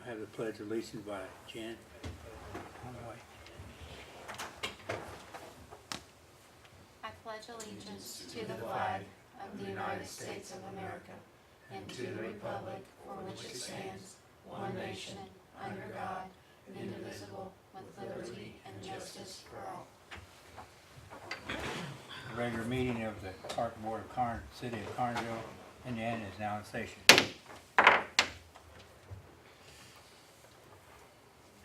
have the Pledge of Allegiance by Jen Conway. I pledge allegiance to the flag of the United States of America and to the republic for which it stands, one nation, under God, indivisible, with liberty and justice for all. The regular meeting of the Park Board of City of Carnesville, Indiana is now in session.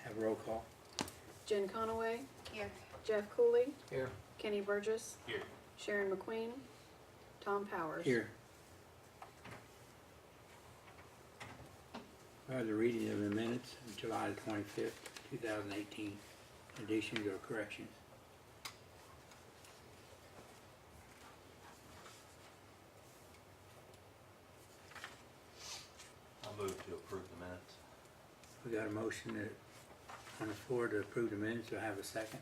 Have a roll call. Jen Conaway, Here. Jeff Cooley, Here. Kenny Burgess, Here. Sharon McQueen, Tom Powers. Here. We have the reading of the minutes of July the 25th, 2018. Additions or corrections? I'll move to approve the minutes. We got a motion on the floor to approve the minutes. Do I have a second?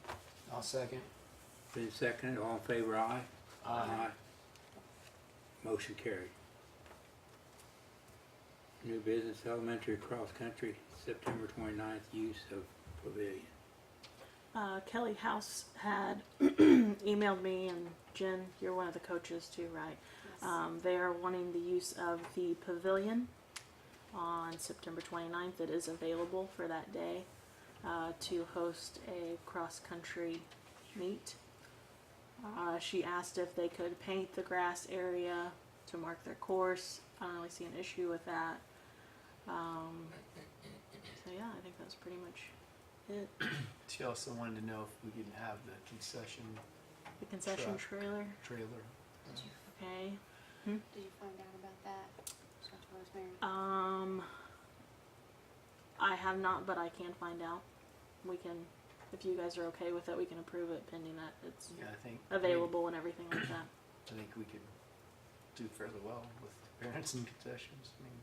I'll second. Been seconded. All in favor, aye? Aye. Motion carried. New business, elementary cross-country, September 29th, use of pavilion. Kelly House had emailed me, and Jen, you're one of the coaches too, right? They are wanting the use of the pavilion on September 29th. It is available for that day to host a cross-country meet. She asked if they could paint the grass area to mark their course. I don't really see an issue with that. So yeah, I think that's pretty much it. She also wanted to know if we could have the concession The concession Truck. trailer. trailer. Okay. Did you find out about that, Dr. Rosemary? I have not, but I can find out. We can, if you guys are okay with it, we can approve it pending that it's Yeah, I think available and everything like that. I think we could do fairly well with parents and concessions. I mean,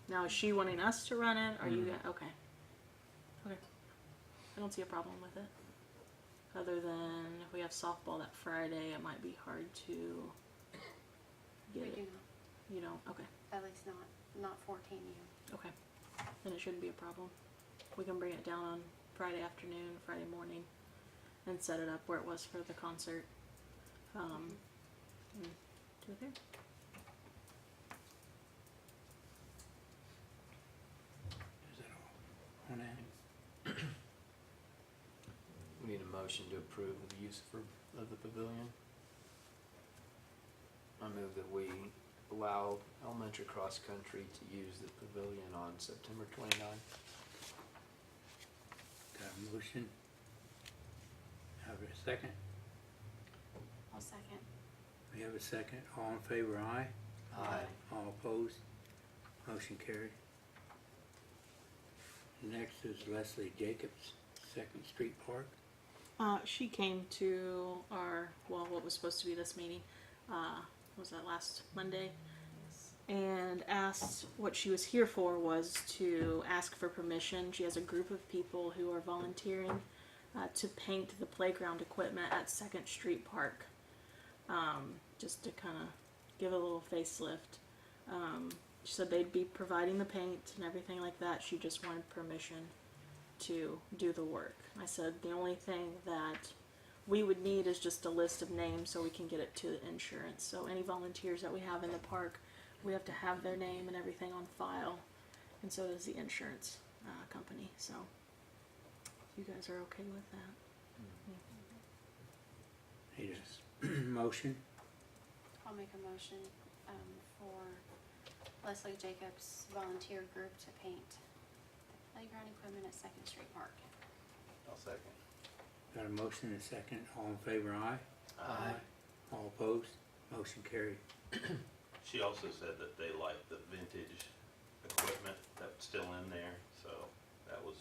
Now, is she wanting us to run it? Are you Mhm. gonna, okay. Okay. I don't see a problem with it. Other than if we have softball that Friday, it might be hard to get We it. do not, You know, okay. at least not 14U. Okay. Then it shouldn't be a problem. We can bring it down on Friday afternoon, Friday morning, and set it up where it was for the concert. And do it there. Is that all on that? we need a motion to approve of the use of the pavilion. I move that we allow elementary cross country to use the pavilion on September 29th. Got a motion? Have a second? I'll second. We have a second. All in favor, aye? Aye. All opposed? Motion carried. Next is Leslie Jacobs, 2nd Street Park. She came to what was supposed to be this meeting, was that last Monday? And asked, what she was here for was to ask for permission. She has a group of people who are volunteering to paint the playground equipment at 2nd Street Park, just to kind of give a little facelift. She said they'd be providing the paint and everything like that. She just wanted permission to do the work. I said the only thing that we would need is just a list of names so we can get it to the insurance. So any volunteers that we have in the park, we have to have their name and everything on file, and so does the insurance company. So if you guys are okay with that. Need a motion? I'll make a motion for Leslie Jacobs volunteer group to paint the playground equipment at 2nd Street Park. I'll second. Got a motion and a second. All in favor, aye? Aye. All opposed? Motion carried. She also said that they like the vintage equipment that's still in there, so that was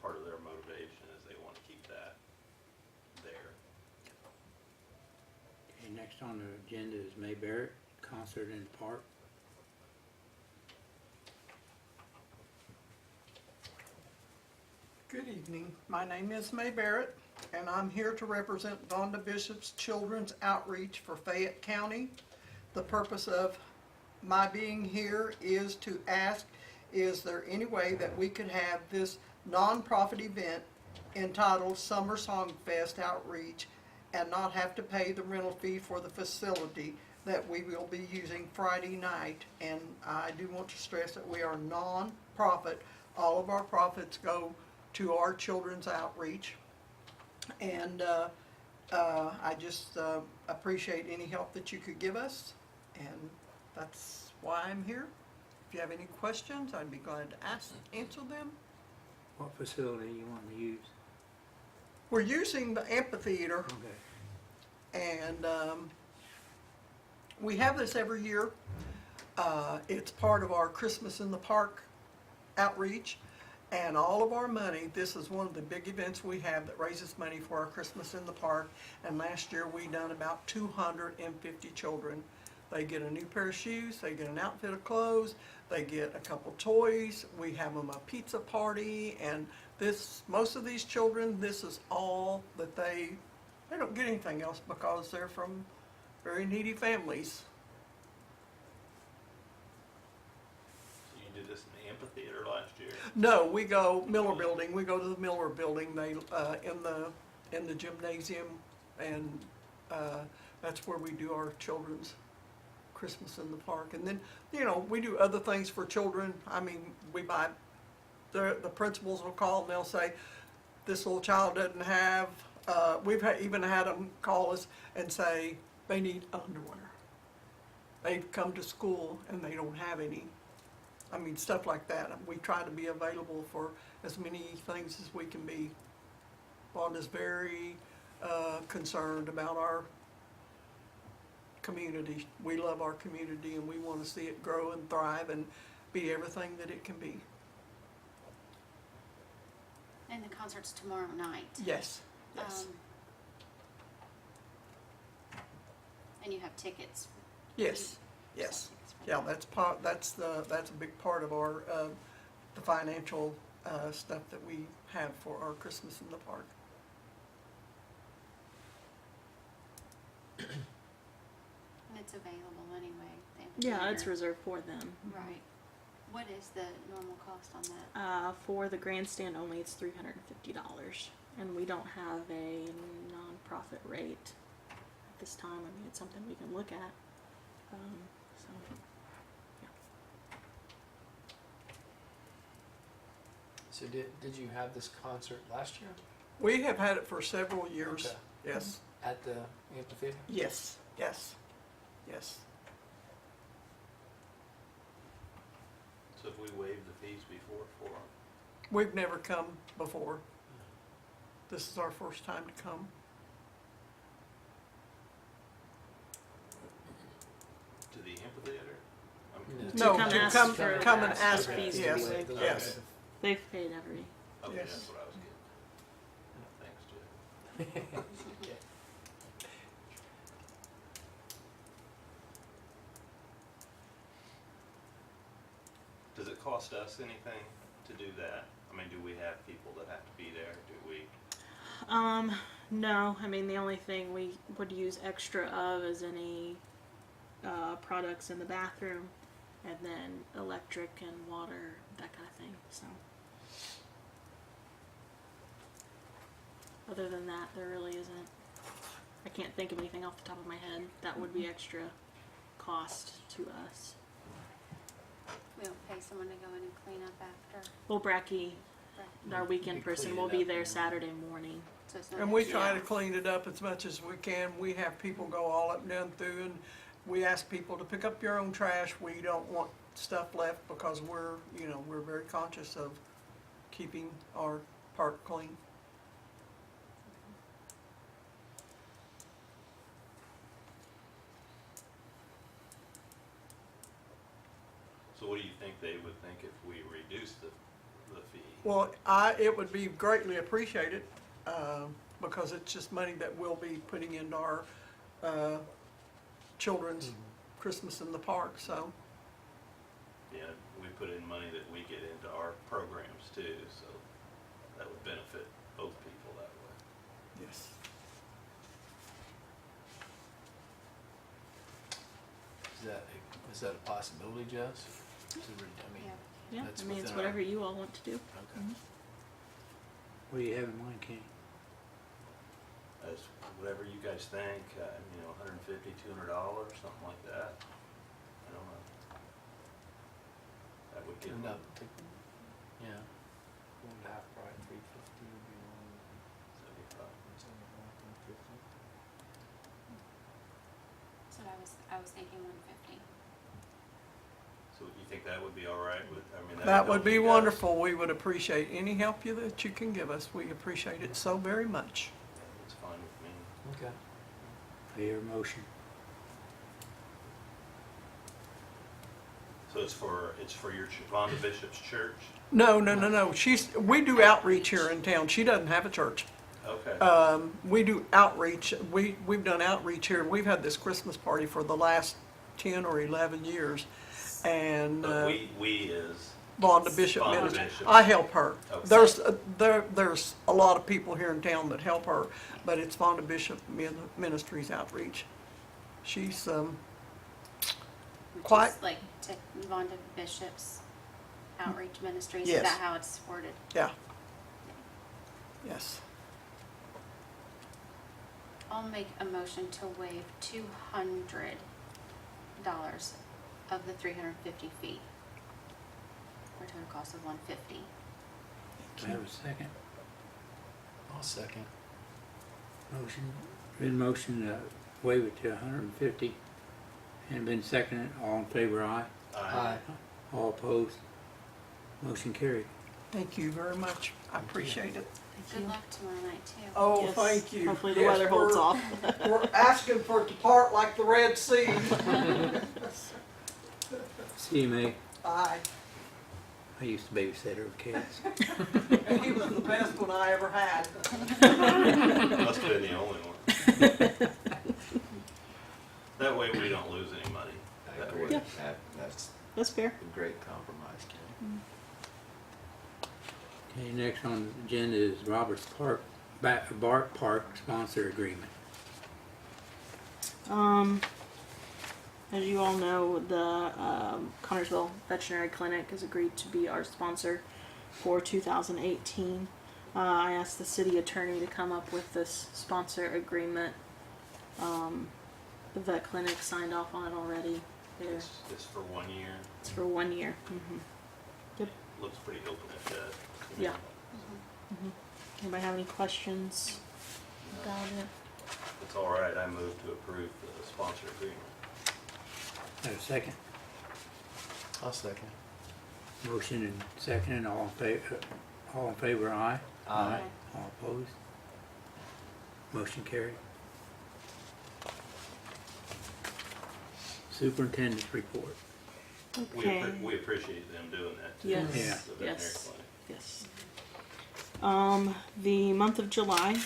part of their motivation, is they want to keep that there. Okay, next on the agenda is May Barrett, concert in the park. Good evening. My name is May Barrett, and I'm here to represent Vonda Bishop's Children's Outreach for Fayette County. The purpose of my being here is to ask is there any way that we could have this nonprofit event entitled Summer Song Fest Outreach and not have to pay the rental fee for the facility that we will be using Friday night? And I do want to stress that we are non-profit. All of our profits go to our children's outreach. And I just appreciate any help that you could give us, and that's why I'm here. If you have any questions, I'd be glad to answer them. What facility you want to use? We're using the amphitheater, Okay. and we have this every year. It's part of our Christmas in the Park outreach, and all of our money, this is one of the big events we have that raises money for our Christmas in the Park, and last year we done about 250 children. They get a new pair of shoes, they get an outfit of clothes, they get a couple toys, we have them a pizza party, and most of these children, this is all that they don't get anything else because they're from very needy families. So you did this in the amphitheater last year? No, we go Miller Building. We go to the Miller Building. They in the gymnasium, and that's where we do our children's Christmas in the Park. And then we do other things for children. I mean, we buy. The principals will call and they'll say, "This little child doesn't have." We've even had them call us and say they need underwear. They've come to school and they don't have any. I mean, stuff like that. We try to be available for as many things as we can be. Wanda's very concerned about our community. We love our community and we want to see it grow and thrive and be everything that it can be. And the concert's tomorrow night. Yes, yes, And you have tickets. yes, yes. Yeah, that's a big part of our the financial stuff that we have for our Christmas in the Park. And it's available anyway. Yeah, it's amphitheater. reserved for them. Right. What is the normal cost on that? For the grandstand only, it's $350, and we don't have a non-profit rate at this time. I mean, it's something we can look at. So, yeah. So did you have this concert last year We have had it for several years. Okay. Yes, at the amphitheater? yes, yes, yes. So if we waived the fees before for them, We've never come before. This is our first time to come. to the amphitheater? I mean, No. No, come to ask come, for- come and ask ask, for fees to yes, be waived. yes. They've paid every. Okay, Yes. that's what I was getting. Thanks, Jeff. Okay. Does it cost us anything to do that? I mean, do we have people that have to be there? Do we? No. I mean, the only thing we would use extra of is any products in the bathroom, and then electric and water, that kind of thing. So, other than that, there really isn't. I can't think of anything off the top of my head that would be extra cost to us. We don't pay someone to go in and clean up after. Well, Bracky, our weekend You person, clean will it be up there and- Saturday morning. So it's not And we extra. try to clean it up as much as we can. We have people go all up and down through, and we ask people to pick up your own trash. We don't want stuff left because we're very conscious of keeping our park clean. So what do you think they would think if we reduced the fee? Well, it would be greatly appreciated, because it's just money that we'll be putting into our children's Christmas in the Park, so. Yeah, we put in money that we get into our programs too, so that would benefit both people that way. Yes. Is that a possibility, Jess? I mean, Yeah. Yeah, That's I mean, it's within our- whatever you all want to do. Okay. What do you have in mind, Kenny? As whatever you guys think, $150, $200, something like that. I don't know. That would give And them, yeah. One and a half, probably 350 would be one. 75. 150. So I was thinking 150. So you think that would be all right with, That would help be you guys? wonderful. We would appreciate any help that you can give us. We appreciate it so very much. It's fine with me. Okay. I hear a motion. So it's for your Vonda Bishop's church? No. We do outreach here in town. She doesn't have a church. Okay. We do outreach. We've done outreach here. We've had this Christmas party for the last 10 or 11 years. And But we is, Vonda Bishop Vonda Ministries. Bishop. I help her. Okay. There's a lot of people here in town that help her, but it's Vonda Bishop Ministries outreach. She's quite. Just like to Vonda Bishop's Outreach Ministries, Yes. is that how it's worded? Yeah. Yes. I'll make a motion to waive $200 of the 350 feet for a total cost of $150. Do I have a second? I'll second. Motion to waive it to 150, and been seconded. All in favor, aye. Aye. All opposed? Motion carried. Thank you very much. I appreciate it. Good luck tomorrow night too. Oh, Yes. thank you. Hopefully the Yes, weather holds we're- off. We're asking for it to part like the Red Sea. CMA, Aye. I used to babysit her kids. And he was the best one I ever had. Must have been the only one. That way we don't lose any money. I That agree. way. Yeah. That's That's fair. a great compromise, Ken. Okay, next on the agenda is Roberts Park, Bart Park sponsor agreement. As you all know, the Connersville Veterinary Clinic has agreed to be our sponsor for 2018. I asked the city attorney to come up with this sponsor agreement. The vet clinic signed off on it already. It's for 1 year. It's for 1 year. Looks pretty open and shut. Yeah. Anybody have any questions about it? It's all right. I move to approve the sponsor agreement. Have a second? I'll second. Motion and second, and all in favor, aye. Aye. All opposed? Motion carried. Superintendent's report. Okay. We appreciate them doing that too. Yes. Yeah. The veterinary Yes. clinic. Yes. The month of July,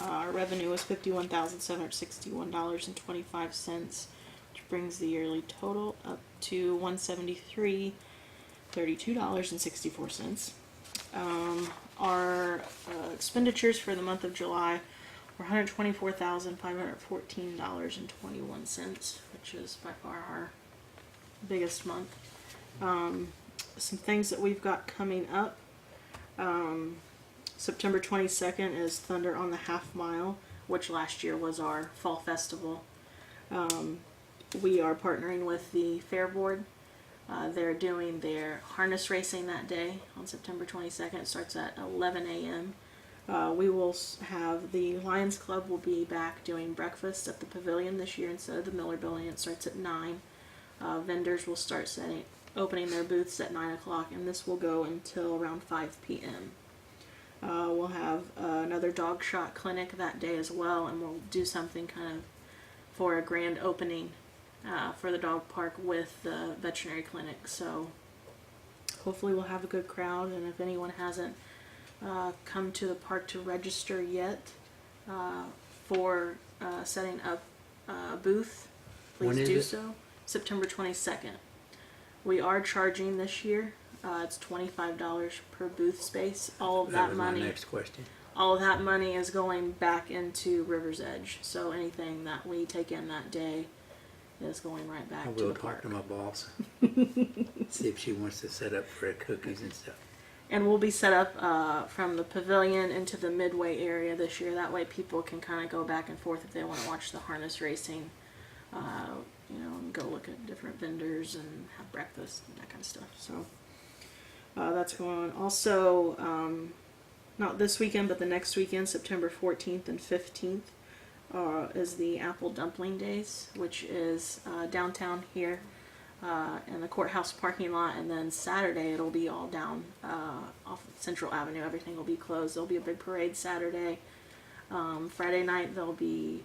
our revenue was $51,761.25, which brings the yearly total up to $173,32.64. Our expenditures for the month of July were $124,514.21, which is by far our biggest month. Some things that we've got coming up. September 22nd is Thunder on the Half Mile, which last year was our fall festival. We are partnering with the Fair Board. They're doing their harness racing that day on September 22nd. It starts at 11 a.m. We will have the Lions Club will be back doing breakfast at the pavilion this year instead of the Miller Building. It starts at 9. Vendors will start opening their booths at 9 o'clock, and this will go until around 5 p.m. We'll have another dog shot clinic that day as well, and we'll do something kind of for a grand opening for the dog park with the veterinary clinic. So hopefully we'll have a good crowd, and if anyone hasn't come to the park to register yet for setting up a booth, please When is do it? so. September 22nd. We are charging this year. It's $25 per booth space. All of that was money, my next question. all of that money is going back into River's Edge. So anything that we take in that day is going right back I to will the talk park. to my boss. See if she wants to set up for cookies and stuff. And we'll be set up from the pavilion into the midway area this year. That way people can kind of go back and forth if they want to watch the harness racing, and go look at different vendors and have breakfast and that kind of stuff. So that's going on. Also, not this weekend, but the next weekend, September 14th and 15th, is the Apple Dumpling Days, which is downtown here. In the courthouse parking lot, and then Saturday it'll be all down off of Central Avenue. Everything will be closed. There'll be a big parade Saturday. Friday night there'll be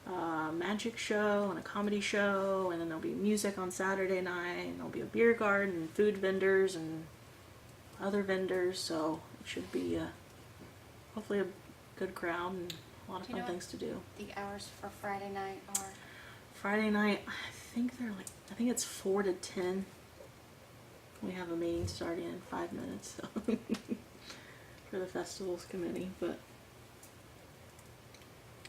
a magic show and a comedy show, and then there'll be music on Saturday night, and there'll be a beer garden and food vendors and other vendors. So it should be hopefully a good crowd and a lot of Do you fun know things to do. The hours for Friday night are, Friday night, I think it's 4 to 10. We have a meeting starting in 5 minutes, so for the festivals committee. But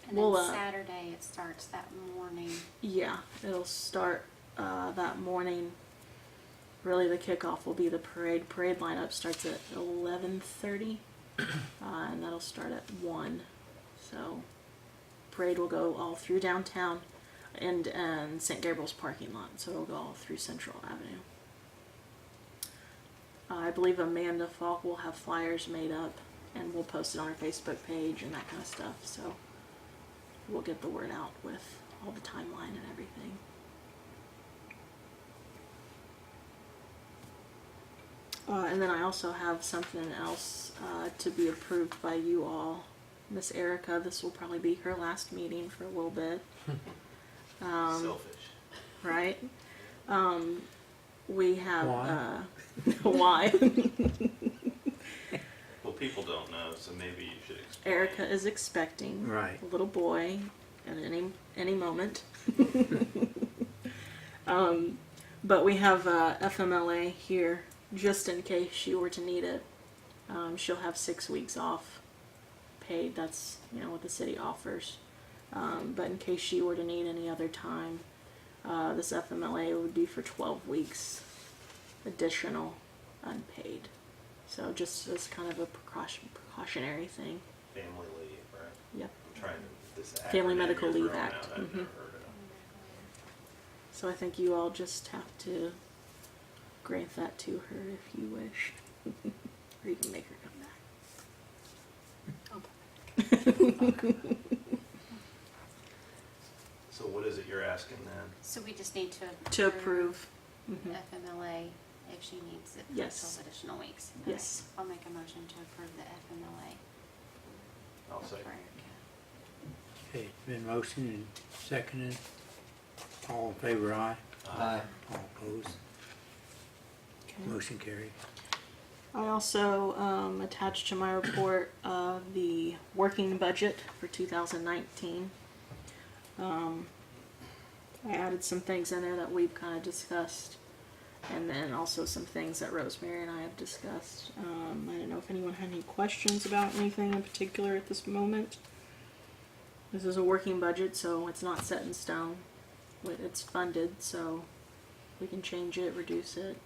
and Well, then Saturday it starts that morning. yeah, it'll start that morning. Really, the kickoff will be the parade. Parade lineup starts at 11:30, and that'll start at 1. So parade will go all through downtown and St. Gabriel's parking lot, so it'll go all through Central Avenue. I believe Amanda Falk will have flyers made up, and we'll post it on our Facebook page and that kind of stuff, so we'll get the word out with all the timeline and everything. And then I also have something else to be approved by you all. Miss Erica, this will probably be her last meeting for a little bit. Selfish. Right? We have, Why? why? Well, people don't know, so maybe you should explain. Erica is expecting Right. a little boy at any moment. But we have FMLA here just in case she were to need it. She'll have 6 weeks off paid. That's what the city offers. But in case she were to need any other time, this FMLA would be for 12 weeks additional unpaid. So just as kind of a precautionary thing. Family leave, right? Yep. I'm trying to, this Family acronym Medical you're Leave throwing Act. out, I've Mhm. never heard of it. So I think you all just have to grant that to her if you wish. Or you can make her come back. So what is it you're asking then? So we just need To approve. Mhm. FMLA if she needs it for Yes. 12 additional weeks. Yes. I'll make a motion to approve the FMLA. I'll say. for Erica. Okay, it's been motioned and seconded. All in favor, aye. Aye. All opposed, Okay. motion carried. I also attached to my report the working budget for 2019. I added some things in there that we've kind of discussed, and then also some things that Rosemary and I have discussed. I don't know if anyone had any questions about anything in particular at this moment. This is a working budget, so it's not set in stone. It's funded, so we can change it, reduce it.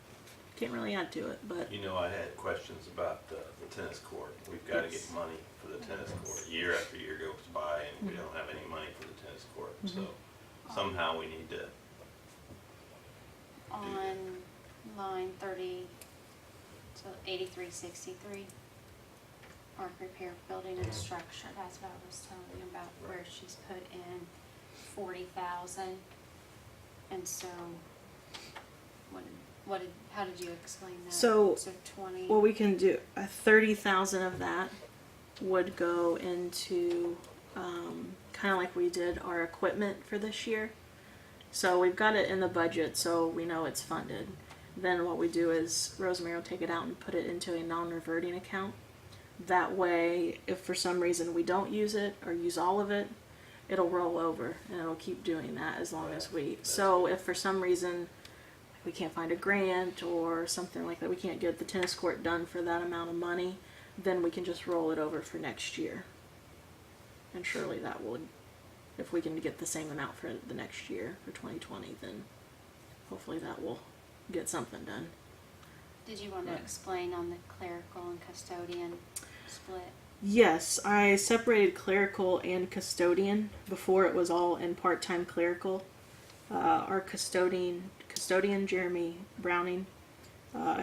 Can't really add to it, but I had questions about the tennis court. We've got to Yes. get money for the tennis court. Year after year goes by and we don't have any money for the tennis court. So somehow we need to, On line 30, so 8363, park repair, building and structure, that's what I was telling you about, where she's put in 40,000. And so, how did you explain that? So, 20. what we can do, 30,000 of that would go into kind of like we did our equipment for this year. So we've got it in the budget, so we know it's funded. Then what we do is Rosemary will take it out and put it into a non-reverting account. That way, if for some reason we don't use it or use all of it, it'll roll over and it'll keep doing that as long as we. So if for some reason we can't find a grant or something like that, we can't get the tennis court done for that amount of money, then we can just roll it over for next year. And surely that would, if we can get the same amount for the next year, for 2020, then hopefully that will get something done. Did you want to explain on the clerical and custodian split? Yes, I separated clerical and custodian before it was all in part-time clerical. Our custodian Jeremy Browning,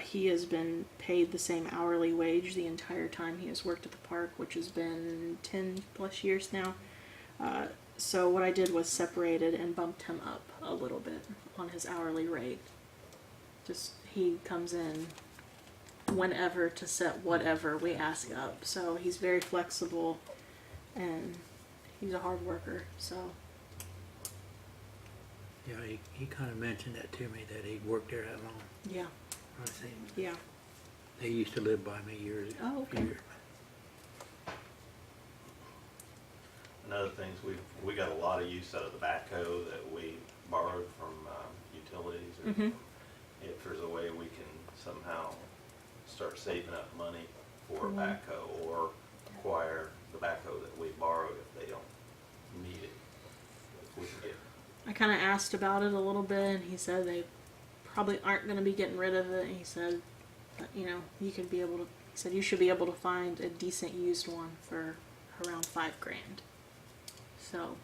he has been paid the same hourly wage the entire time he has worked at the park, which has been 10 plus years now. So what I did was separated and bumped him up a little bit on his hourly rate. Just he comes in whenever to set whatever we ask up. So he's very flexible and he's a hard worker. So Yeah, he kind of mentioned that to me, that he'd worked there that long. yeah, I think yeah. they used to live by me years ago. Oh, okay. Another thing is we got a lot of use out of the backhoe that we borrowed from utilities. Or Mhm. if there's a way we can somehow start saving up money for a Mhm. backhoe, or acquire the backhoe that we borrowed if they don't need it. If we can get, I kind of asked about it a little bit, and he said they probably aren't going to be getting rid of it. And he said, that, you know, you could be able to. He said you should be able to find a decent used one for around $5,000. So,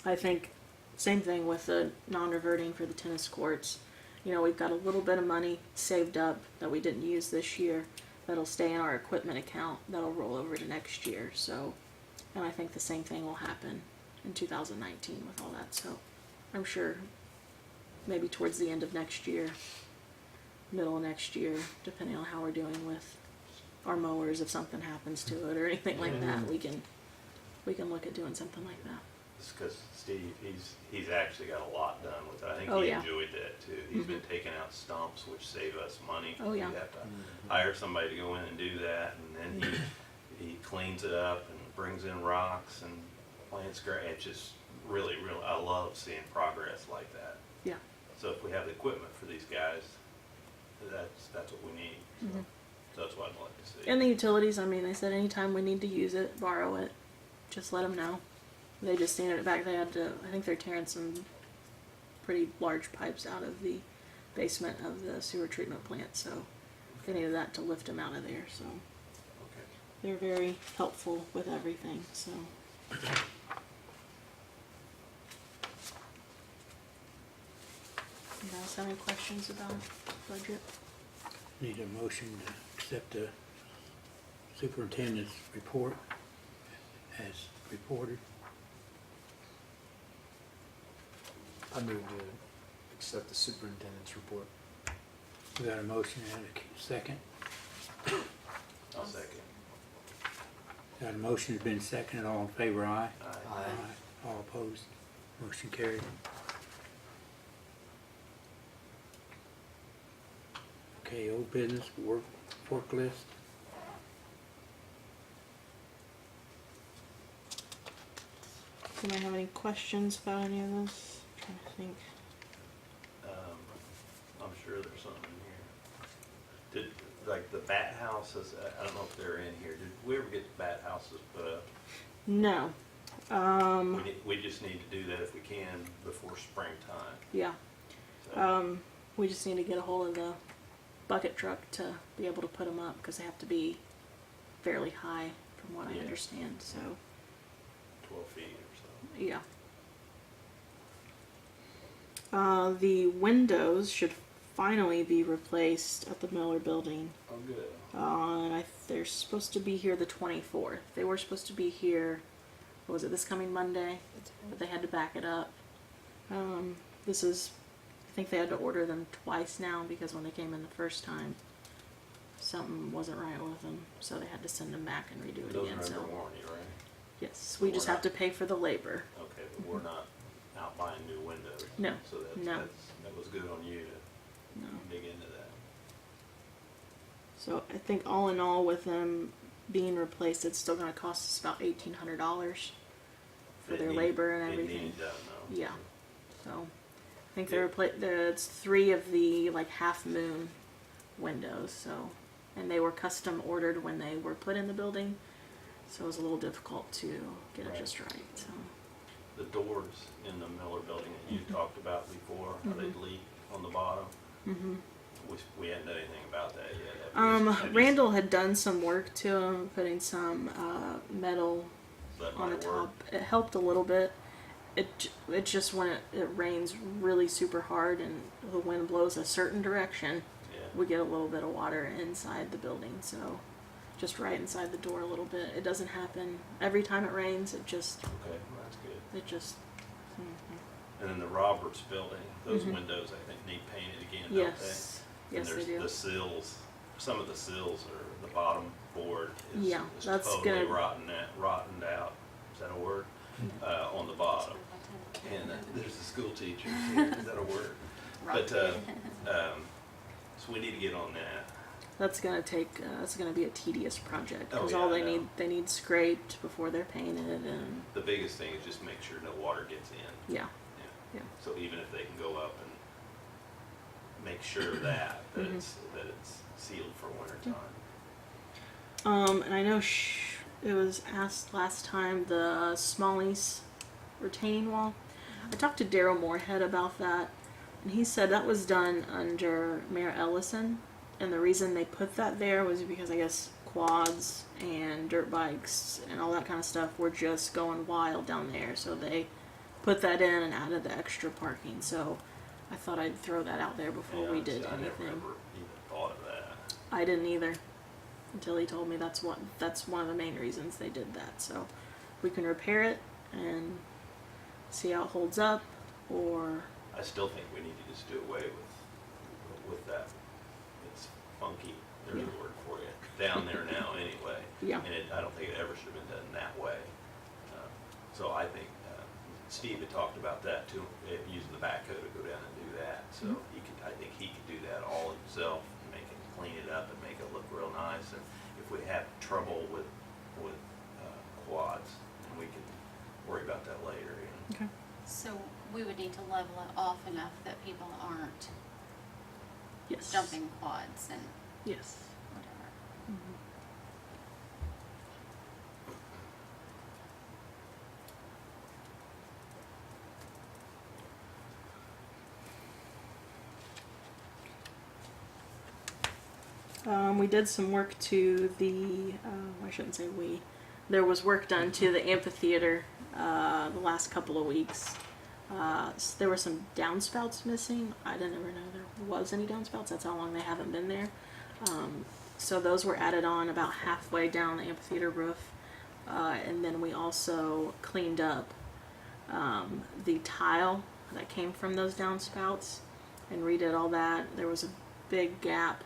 I think same thing with the non-reverting for the tennis courts. You know, we've got a little bit of money saved up that we didn't use this year. That'll stay in our equipment account. That'll roll over to next year. So, and I think the same thing will happen in 2019 with all that. So, I'm sure maybe towards the end of next year, middle of next year, depending on how we're doing with our mowers, if something happens to it or anything like that, we can look at doing something like that. it's because Steve, he's actually got a lot done with it. I think Oh, he yeah. enjoyed that too. He's been taking out stumps, which save us money. Oh, yeah. We have to hire somebody to go in and do that, and then he cleans it up and brings in rocks and plants grass. It's just really, I love seeing progress like that. Yeah. So if we have the equipment for these guys, that's what we need. So that's what I'd like to see. And the utilities, I mean, they said anytime we need to use it, borrow it, just let them know. They just needed it back. They had to, I think they're tearing some pretty large pipes out of the basement of the sewer treatment plant, so they needed that to lift them out of there, so Okay. they're very helpful with everything, so. You guys have any questions about budget? Need a motion to accept the superintendent's report as reported. I move to accept the superintendent's report. We got a motion and a second. I'll second. Got a motion has been seconded. All in favor, aye. Aye. All opposed, motion carried. Okay, old business, work list. Do I have any questions about any of this? Trying to think. I'm sure there's something in here. Did, like the bat houses, I don't know if they're in here, did we ever get the bat houses put up? No. We just need to do that if we can before springtime. Yeah. So, We just need to get a hold of the bucket truck to be able to put them up because they have to be fairly high, from what I Yeah. understand. So 12 feet or so. yeah. The windows should finally be replaced at the Miller Building. Oh, good. They're supposed to be here the 24th. They were supposed to be here. What was it, this coming Monday? But they had to back it up. This is, I think they had to order them twice now because when they came in the first time, something wasn't right with them, so they had to send them back and redo it Those again. are So under warranty, right? yes, we just have to pay for the labor. Okay, but we're not out buying new windows. No, So no. that was good on you to No. dig into that. So I think all in all, with them being replaced, it's still going to cost us about $1,800 for It their need- labor and it everything. needs done, though. Yeah. So I think it's 3 of the like half moon windows. So, and they were custom ordered when they were put in the building, so it was a little difficult to get it Right. just right. So The doors in the Miller building that you talked about before, how they'd leak on the bottom. we hadn't done anything about that yet. Have you- Randall had done some work to him, putting some metal that on the might work. top. It helped a little bit. It just when it rains really super hard and the wind blows a certain direction, Yeah. we get a little bit of water inside the building. So just right inside the door a little bit. It doesn't happen every time it rains. It just Okay, well, that's good. it just. And then the Roberts building, those Mhm. windows I think need painted again, don't they? Yes. Yes, And they there's do. the sills, some of the sills are, the bottom board is, Yeah, is that's totally gonna- rotted out, is that a word? On the bottom. And there's the school teachers here, is that a word? But, so we need to get on that. That's gonna take. It's gonna be a tedious project Oh, because yeah, all I know. they need scraped before they're painted, and The biggest thing is just make sure no water gets in. yeah. Yeah. So even if they can go up and make sure of that, Mhm. that it's sealed for winter time. And I know it was asked last time the Smallies retaining wall. I talked to Daryl Moorhead about that, and he said that was done under Mayor Ellison, and the reason they put that there was because I guess quads and dirt bikes and all that kind of stuff were just going wild down there, so they put that in and added the extra parking. So I thought I'd throw that out there before Yeah, we did I never anything. ever even thought of that. I didn't either until he told me that's one of the main reasons they did that. So we can repair it and see how it holds up, or I still think we need to just do away with that. It's funky, there's a word for you, down there now anyway. yeah. And I don't think it ever should have been done that way. So I think Steve had talked about that too, using the backhoe to go down and do that. So I think he could do that all himself, and clean it up and make it look real nice. And if we have trouble with quads, then we can worry about that later. You know? So we would need to level it off enough that people aren't Yes. jumping quads and Yes. whatever. We did some work to the. I shouldn't say we. There was work done to the amphitheater the last couple of weeks. There were some downspouts missing. I didn't ever know there was any downspouts. That's how long they haven't been there. So those were added on about halfway down the amphitheater roof, and then we also cleaned up the tile that came from those downspouts and redid all that. There was a big gap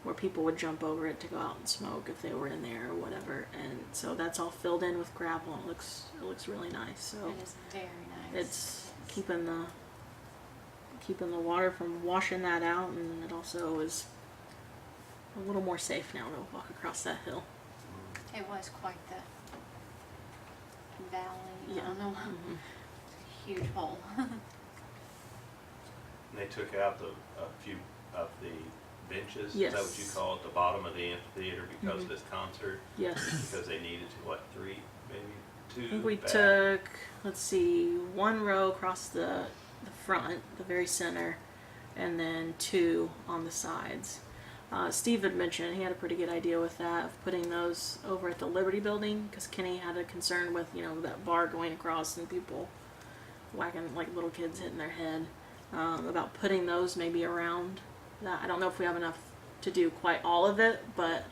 where people would jump over it to go out and smoke if they were in there or whatever, and so that's all filled in with gravel. It looks really nice. So It is very nice. it's keeping the water from washing that out, and it also is a little more safe now to walk across that hill. It was quite the valley. Yeah. I don't know. Mhm. Huge hole. And they took out a few of the benches. Is that what you Yes. call it, the bottom of the amphitheater because of this concert? Yes. Because they needed three, maybe two? I think we back? took, let's see, one row across the front, the very center, and then two on the sides. Steve had mentioned he had a pretty good idea with that, of putting those over at the Liberty Building, because Kenny had a concern with, that bar going across and people whacking, like little kids hitting their head, about putting those maybe around that. I don't know if we have enough to do quite all of it, but,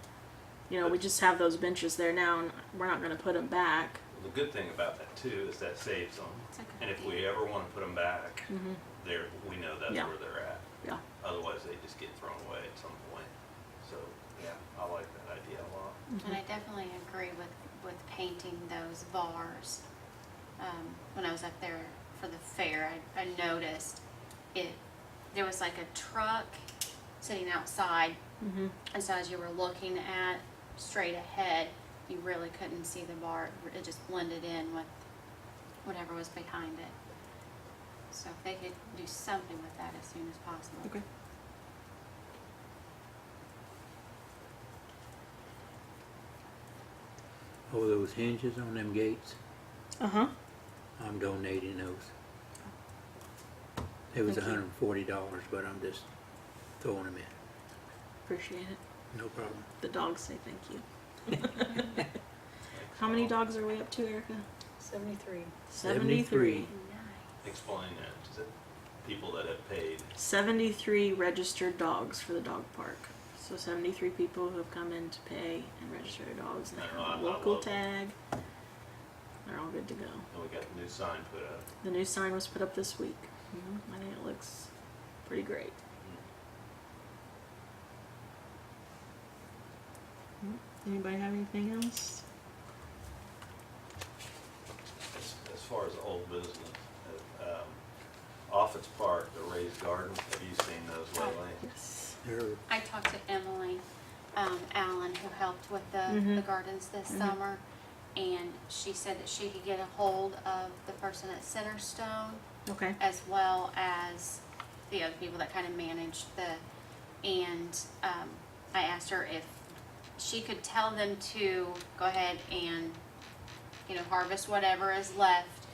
we just have those benches there now, and we're not going to put them back. The good thing about that too is that saves them. It's a good And if idea. we ever want to put them back, Mm-hmm. we know that's Yeah. where they're at. Yeah. Otherwise, they just get thrown away at some point. So, yeah, I like that idea a lot. And I definitely agree with painting those bars. When I was up there for the fair, I noticed there was like a truck sitting outside, Mm-hmm. and so as you were looking at straight ahead, you really couldn't see the bar. It just blended in with whatever was behind it. So if they could do something with that as soon as possible. Okay. Oh, those hinges on them gates, Uh-huh. I'm donating those. It was Thank you. $140, but I'm just throwing them in. Appreciate it. No problem. The dogs say thank you. How many dogs are we up to, Erica? 73. 73. Explain that to the people that have paid. 73 registered dogs for the dog park. So 73 people who have come in to pay and register their dogs, and they I know, have I'm a not local local. tag. They're all good to go. And we got the new sign put up. The new sign was put up this week. I think it looks pretty great. Anybody have anything else? As far as old business, Office Park, the raised gardens, have you seen those lately? Yes. They're, I talked to Emily Allen, who helped with the gardens this summer, and she said that she could get a hold of the person at Centerstone, Okay. as well as the other people that kind of managed and I asked her if she could tell them to go ahead and, harvest whatever is left,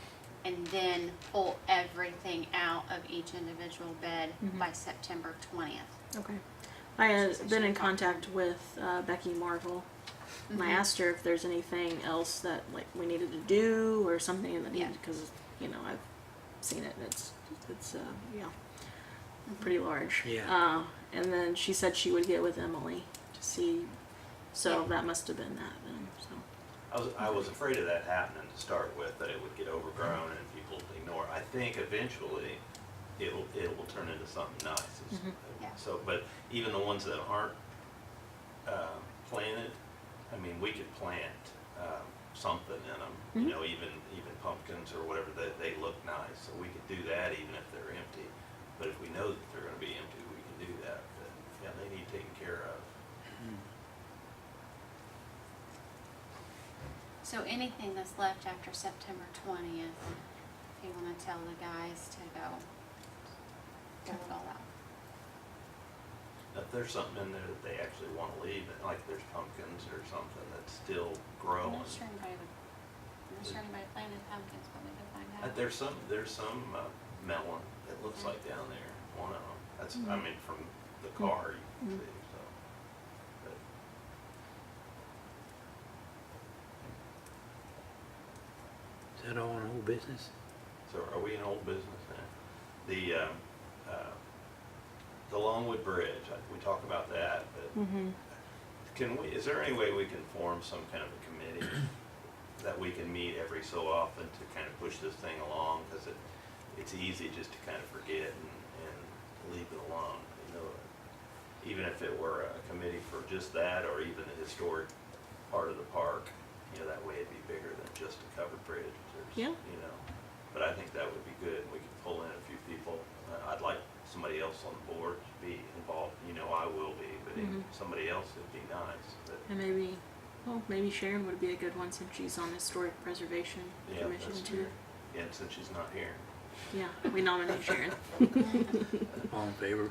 and then pull everything out of each individual bed by September 20th. Okay. I had She said been she in would talk to contact with Becky Marvel, and I Mhm. asked her if there's anything else that like we needed to do or something that Yeah. needed, because I've seen it. And it's pretty large. Yeah. And then she said she would get with Emily to see. So Yeah. that must have been that then. So I was afraid of that happening to start with, that it would get overgrown and people would ignore it. I think eventually it will turn into something nice. Yeah. So, but even the ones that aren't planted, I mean, we could plant something in them, even pumpkins or whatever, that they look nice. So we could do that even if they're empty. But if we know that they're gonna be empty, we can do that. But yeah, they need taken care of. So anything that's left after September 20th, if you want to tell the guys to go pull it all out. If there's something in there that they actually wanna leave, like there's pumpkins or something that's still I'm growing. not sure anybody planted pumpkins, but we could find out. There's some melon that looks like down there, one of them. That's, I mean, from the car you can see, so. But is that all in old business? So are we in old business now? The Longwood Bridge, we talk about that, but is there any way we can form some kind of a committee that we can meet every so often to kind of push this thing along? Because it's easy just to kind of forget and leave it alone, even if it were a committee for just that, or even the historic part of the park, that way it'd be bigger than just a covered bridge. Yeah. But I think that would be good. We could pull in a few people. I'd like somebody else on the board to be involved. I will be, but somebody else would be nice. But and maybe Sharon would be a good one since she's on Historic Preservation yeah, Commission that's too. true. Yeah, and since she's not here. Yeah, we nominate Sharon. All in favor?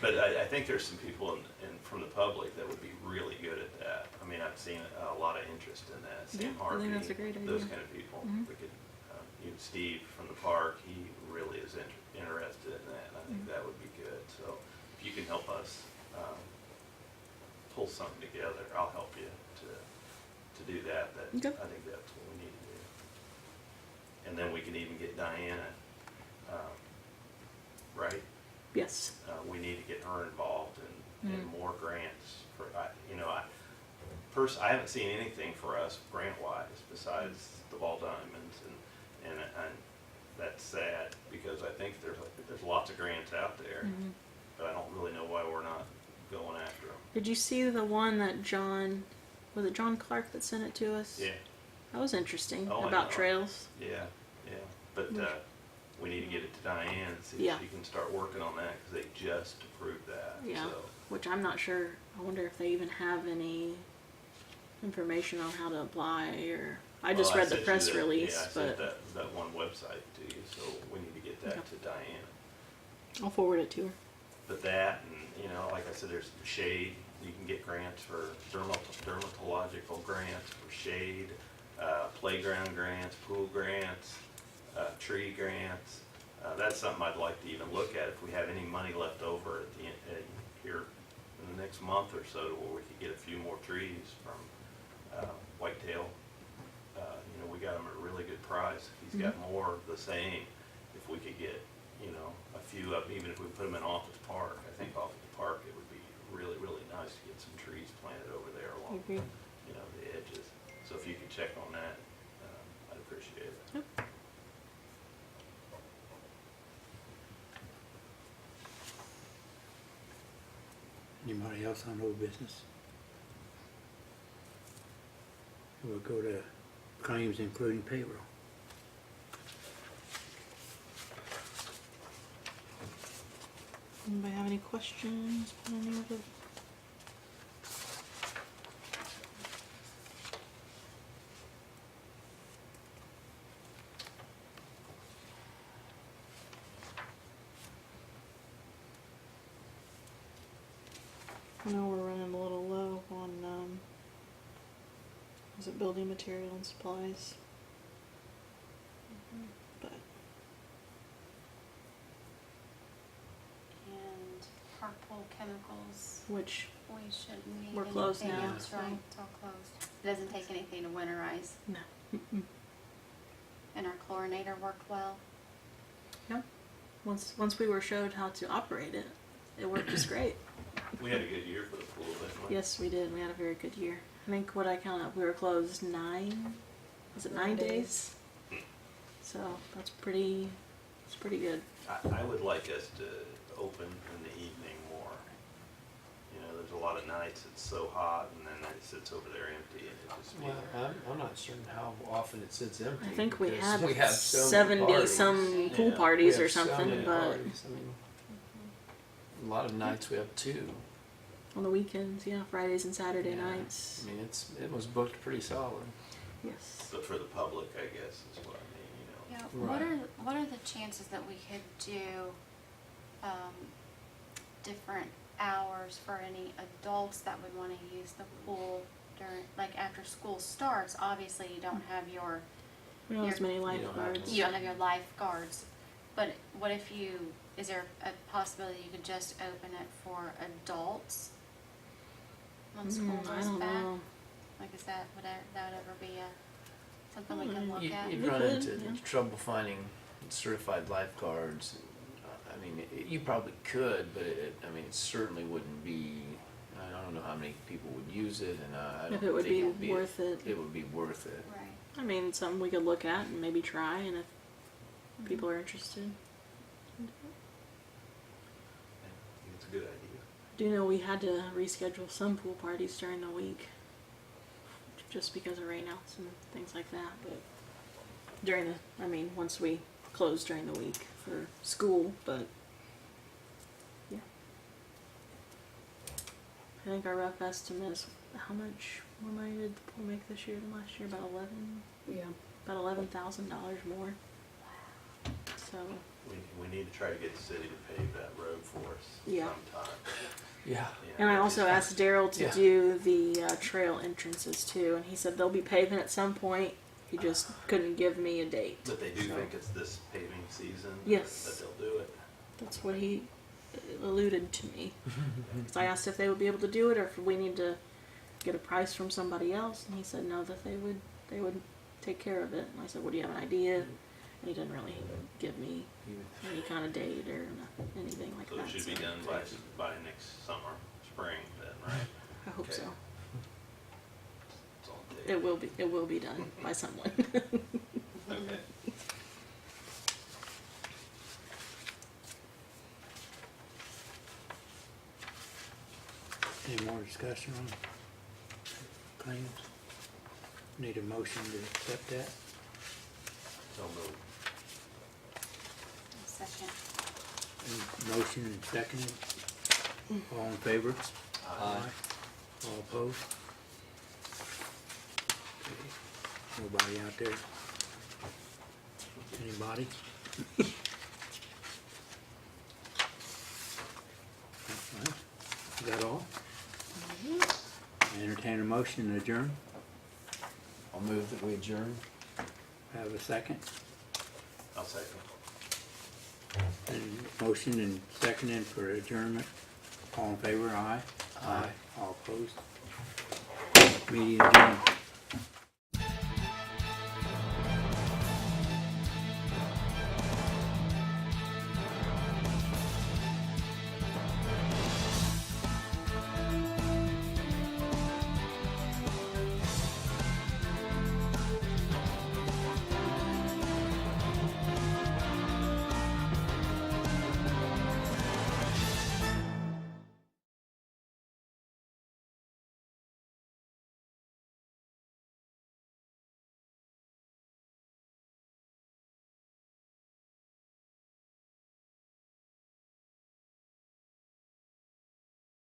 But I think there's some people from the public that would be really good at that. I mean, I've seen a lot of interest in that. Sam Yeah, I Harvey, think that's a great those idea. kind of people. We could, even Steve from the park, he really is interested in that, and I think that would be good. So if you can help us pull something together, I'll help you to do that. Okay. I think that's what we need to do. And then we can even get Diana, right? Yes. We need to get her involved in more grants for, I haven't seen anything for us grant-wise besides the Ball Diamonds, and that's sad, because I think there's lots of grants out there, but I don't really know why we're not going after them. Did you see the one that John Clark that sent it to us? Yeah, That was interesting, Oh, I about know. trails. yeah, but, we need to get it to Diane and see Yeah. if she can start working on that, because they just approved that, Yeah. so. Which I'm not sure. I wonder if they even have any information on how to apply, or I just Well, read the sent you press that- release, Yeah, I but sent that one website to you, so we need to get that Okay. to Diane. I'll forward it to her. But that, and, like I said, there's shade, you can get grants for dermatological grants for shade, playground grants, pool grants, tree grants, That's something I'd like to even look at, if we have any money left over at the end, here in the next month or so, where we could get a few more trees from Whitetail. You know, we got him at a really good price. He's got more of the same. If we could get, you know, a few up, even if we put them in Office Park, I think Office Park, it would be really, really nice to get some trees planted over there along, agree. you know, the edges. So if you could check on that, I'd appreciate it. Yep. Anybody else on old business? We'll go to claims including payroll. Anybody have any questions on any of it? I know we're running a little low on, is it building material and supplies? But, And Park Pool Chemicals, which, we shouldn't need We're closed anything now, else, so- right? It's all closed. It doesn't take anything to winterize. no. And our chlorinator worked well. Once we were showed how to operate it, it worked just great. We had a good year for the pool, didn't we? Yes, we did. We had a very good year. I think what I count up, we were closed 9 days? So that's pretty good. I would like us to open in the evening more. You know, there's a lot of nights it's so hot and then it sits over there empty and it just be Well, there. I'm not certain how often it sits empty. I think we because had we have so many 70 parties. some pool Yeah. We parties have or so something, many but parties. I mean, a lot of nights we have 2. on the weekends, yeah, Fridays and Saturday Yeah. nights. I mean, it was booked pretty solid. Yes. But for the public, I guess, is what I mean, you know. Yeah, Right. what are the chances that we could do, different hours for any adults that would wanna use the pool during, like after school starts? Obviously, you don't have your, We don't have as many don't have lifeguards. you don't have your lifeguards, but what if is there a possibility you could just open it for adults? When school I goes don't back? know. Like, that would ever be something we can look at? You'd We run could, into yeah. trouble finding certified lifeguards. I mean, you probably could, but it certainly wouldn't be. I don't know how many people would use it, and I don't If it would think be it'd be worth it. It would be worth it. Right. I mean, something we could look at and maybe try, and if people are interested. I think it's a good idea. Do you know we had to reschedule some pool parties during the week just because of rainouts and things like that, but once we closed during the week for school, but yeah. I think our rough estimate is how much more money did the pool make this year than last year? About $11,000 more. So We need to try to get the city to pave that road for us Yeah. sometime. Yeah. You And know, I it also just- asked Daryl to Yeah. do the trail entrances too, and he said they'll be paving at some point. He just couldn't give me a date. But they do So think it's this paving season? Yes. That they'll do it? that's what he alluded to me. 'Cause I asked if they would be able to do it or if we need to get a price from somebody else, and he said no, that they would take care of it. And I said, "Well, do you have an idea?" And he didn't really give me any kind of date or anything like So that. it should be so done by next summer, spring then, right? I hope Okay. so. That's all it takes. It will be done by someone. Okay. Any more discussion on claims? Need a motion to accept that? So moved. Second. Motion and seconded. All in favor? Aye. All opposed? Okay. Nobody out there? Anybody? Alright. Is that all? Entertain a motion to adjourn. I'll move that we adjourn. Have a second. I'll second. And motion and seconded for adjournment. All in favor, aye? Aye. All opposed? Meeting adjourned.